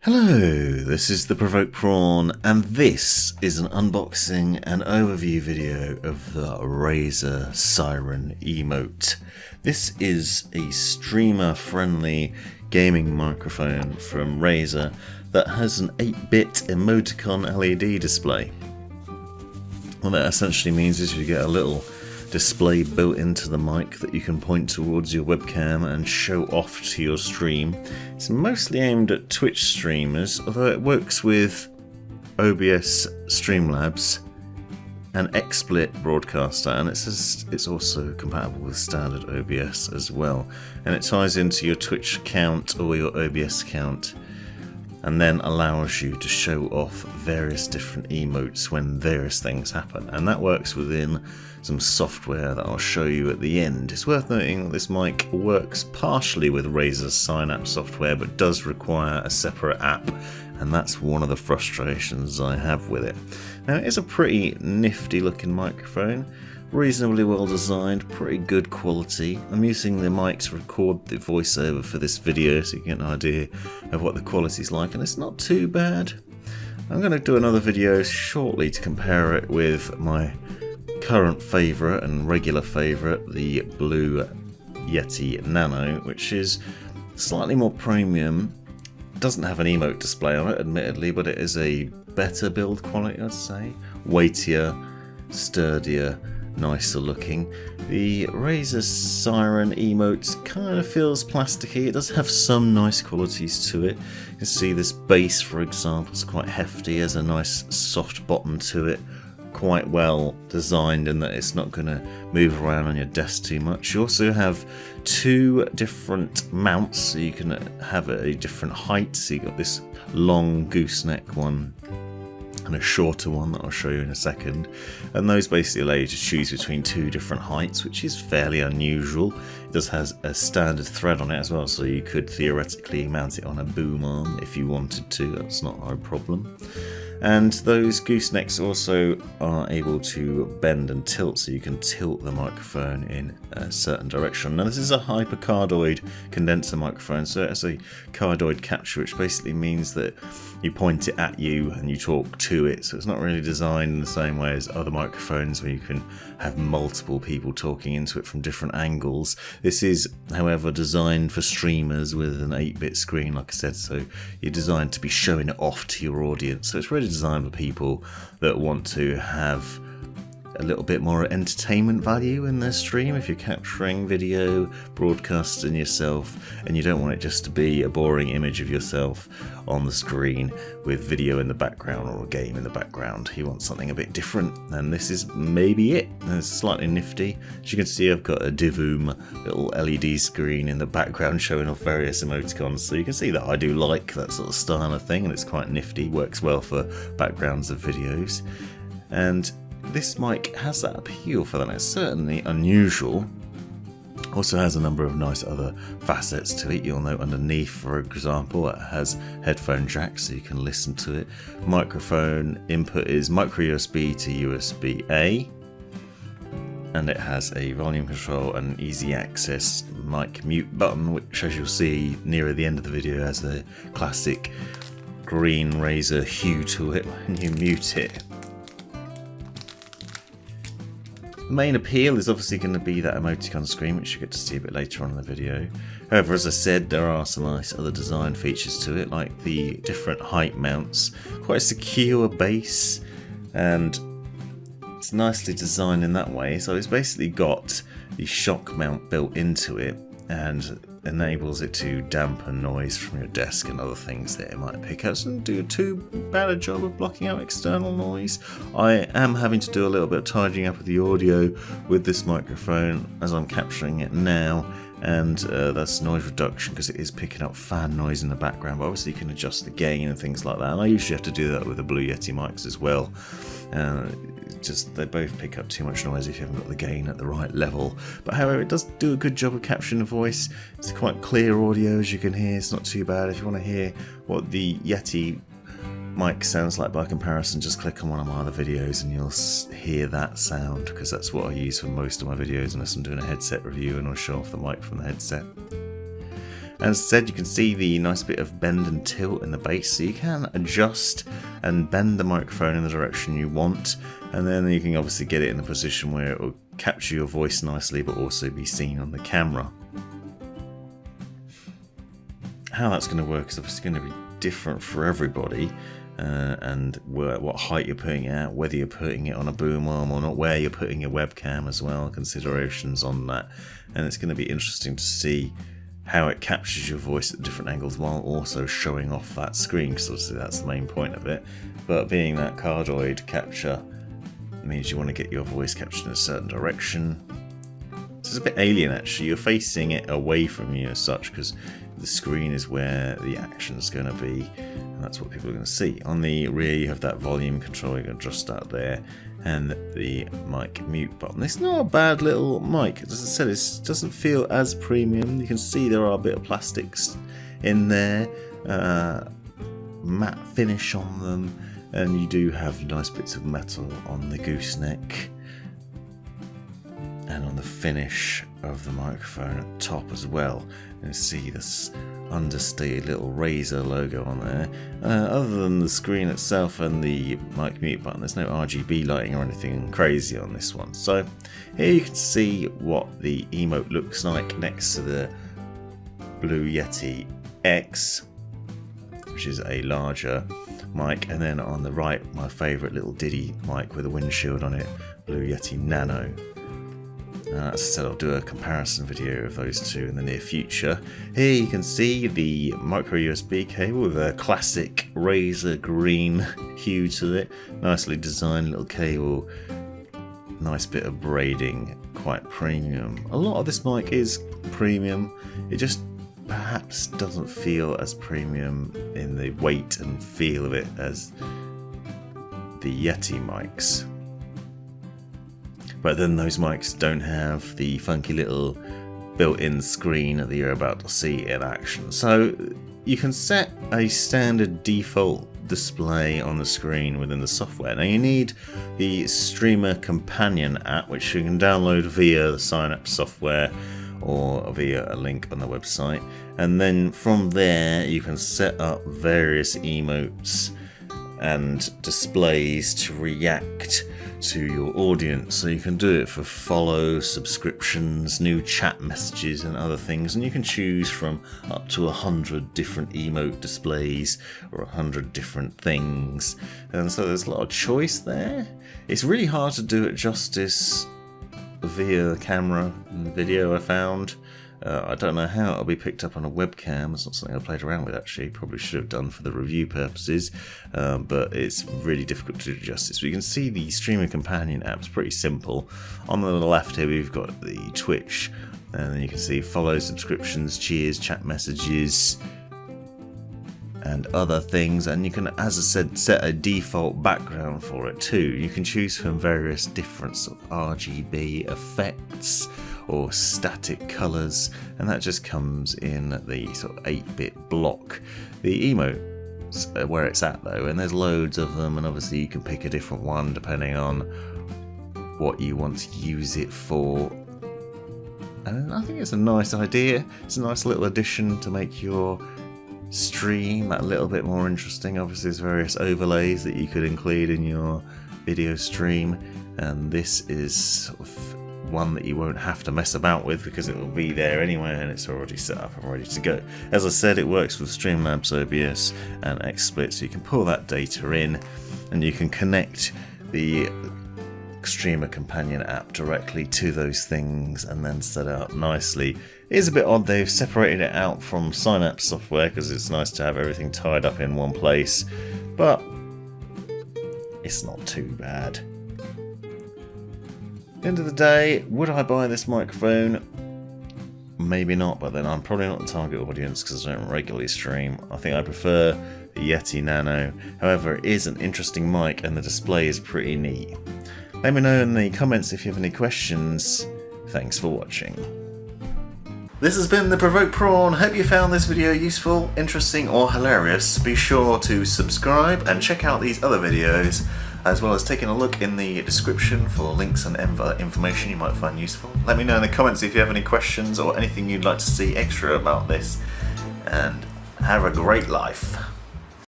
Hello, this is the Provoked Prawn, and this is an unboxing and overview video of the Razer Seiren Emote. This is a streamer-friendly gaming microphone from Razer that has an 8-bit emoticon LED display. What that essentially means is you get a little display built into the mic that you can point towards your webcam and show off to your stream. It's mostly aimed at Twitch streamers, although it works with OBS Streamlabs and XSplit Broadcaster, and it's also compatible with standard OBS as well. And it ties into your Twitch account or your OBS account, and then allows you to show off various different emotes when various things happen. And that works within some software that I'll show you at the end. It's worth noting that this mic works partially with Razer's Synapse software, but does require a separate app, and that's one of the frustrations I have with it. Now, it is a pretty nifty looking microphone, reasonably well designed, pretty good quality. I'm using the mic to record the voiceover for this video so you get an idea of what the quality's like, and it's not too bad. I'm going to do another video shortly to compare it with my current favourite and regular favourite, the Blue Yeti Nano, which is slightly more premium. It doesn't have an emote display on it, admittedly, but it is a better build quality, I'd say. Weightier, sturdier, nicer looking. The Razer Seiren Emote kind of feels plasticky. It does have some nice qualities to it. You can see this bass, for example, is quite hefty, has a nice soft bottom to it. Quite well designed in that it's not going to move around on your desk too much. You also have two different mounts, so you can have a different height. So you got this long gooseneck one and a shorter one that I'll show you in a second, and those basically allow you to choose between two different heights, which is fairly unusual. It does have a standard thread on it as well, so you could theoretically mount it on a boom arm if you wanted to. That's not a problem. And those goosenecks also are able to bend and tilt, so you can tilt the microphone in a certain direction. Now, this is a Hypercardioid condenser microphone, so it's a cardioid capture, which basically means that you point it at you and you talk to it. So it's not really designed in the same way as other microphones where you can have multiple people talking into it from different angles. This is, however, designed for streamers with an 8-bit screen, like I said, so you're designed to be showing it off to your audience. So it's really designed for people that want to have a little bit more entertainment value in their stream. If you're capturing video, broadcasting yourself, and you don't want it just to be a boring image of yourself on the screen with video in the background or a game in the background, you want something a bit different, and this is maybe it. It's slightly nifty. As you can see, I've got a Divoom little LED screen in the background showing off various emoticons, so you can see that I do like that sort of style of thing, and it's quite nifty, works well for backgrounds of videos. And this mic has that appeal for that. It's certainly unusual. Also has a number of nice other facets to it. You'll note underneath, for example, it has headphone jacks, so you can listen to it. Microphone input is micro USB to USB A, and it has a volume control and easy access mic mute button, which, as you'll see nearer the end of the video, has the classic green Razer hue to it when you mute it. The main appeal is obviously going to be that emoticon screen, which you get to see a bit later on in the video. However, as I said, there are some nice other design features to it, like the different height mounts, quite a secure base, and it's nicely designed in that way. So it's basically got the shock mount built into it and enables it to dampen noise from your desk and other things that it might pick up. So doesn't do too bad a job of blocking out external noise. I am having to do a little bit of tidying up of the audio with this microphone as I'm capturing it now, and that's noise reduction because it is picking up fan noise in the background, but obviously you can adjust the gain and things like that, and I usually have to do that with the Blue Yeti mics as well. Just they both pick up too much noise if you haven't got the gain at the right level. But however, it does do a good job of capturing the voice. It's quite clear audio, as you can hear. It's not too bad. If you want to hear what the Yeti mic sounds like by comparison, just click on one of my other videos and you'll hear that sound, because that's what I use for most of my videos unless I'm doing a headset review and I'll show off the mic from the headset. As I said, you can see the nice bit of bend and tilt in the bass, so you can adjust and bend the microphone in the direction you want, and then you can obviously get it in a position where it will capture your voice nicely but also be seen on the camera. How that's going to work is obviously going to be different for everybody, and what height you're putting it at, whether you're putting it on a boom arm or not, where you're putting your webcam as well, considerations on that. And it's going to be interesting to see how it captures your voice at different angles while also showing off that screen, because obviously that's the main point of it. But being that cardioid capture means you want to get your voice captured in a certain direction. So it's a bit alien actually, you're facing it away from you as such, because the screen is where the action's going to be, and that's what people are going to see. On the rear you have that volume control, you can adjust that there, and the mic mute button. It's not a bad little mic, as I said, it doesn't feel as premium. You can see there are a bit of plastics in there, matte finish on them, and you do have nice bits of metal on the gooseneck and on the finish of the microphone at top as well. You can see this understated little Razer logo on there. Other than the screen itself and the mic mute button, there's no RGB lighting or anything crazy on this one. So here you can see what the emote looks like next to the Blue Yeti X, which is a larger mic, and then on the right my favourite little Diddy mic with a windshield on it, Blue Yeti Nano. As I said, I'll do a comparison video of those two in the near future. Here you can see the micro USB cable with a classic Razer green hue to it. Nicely designed little cable, nice bit of braiding, quite premium. A lot of this mic is premium, it just perhaps doesn't feel as premium in the weight and feel of it as the Yeti mics. But then those mics don't have the funky little built-in screen that you're about to see in action. So you can set a standard default display on the screen within the software. Now you need the Streamer Companion app, which you can download via the Synapse software or via a link on the website. And then from there you can set up various emotes and displays to react to your audience. So you can do it for follow, subscriptions, new chat messages and other things, and you can choose from up to 100 different emote displays or 100 different things, and so there's a lot of choice there. It's really hard to do it justice via the camera and video, I found. I don't know how it'll be picked up on a webcam. It's not something I played around with actually. Probably should have done for the review purposes, but it's really difficult to do justice. But you can see the Streamer Companion app's pretty simple. On the left here we've got the Twitch, and then you can see follow, subscriptions, cheers, chat messages, and other things. And you can, as I said, set a default background for it too. You can choose from various different sort of RGB effects or static colours, and that just comes in the sort of 8-bit block. The emotes where it's at though, and there's loads of them, and obviously you can pick a different one depending on what you want to use it for. And I think it's a nice idea. It's a nice little addition to make your stream a little bit more interesting. Obviously there's various overlays that you could include in your video stream, and this is sort of one that you won't have to mess about with because it will be there anyway and it's already set up and ready to go. As I said, it works with Labs OBS and XSplit, so you can pull that data in and you can connect the Streamer Companion app directly to those things and then set it up nicely. It is a bit odd they've separated it out from Synapse software because it's nice to have everything tied up in one place, but it's not too bad. At the end of the day, would I buy this microphone? Maybe not, but then I'm probably not the target audience because I don't regularly stream. I think I prefer the Yeti Nano. However, it is an interesting mic and the display is pretty neat. Let me know in the comments if you have any questions. Thanks for watching. This has been the Provoked Prawn. Hope you found this video useful, interesting or hilarious. Be sure to subscribe and check out these other videos, as well as taking a look in the description for links and information you might find useful. Let me know in the comments if you have any questions or anything you'd like to see extra about this. and have a great life.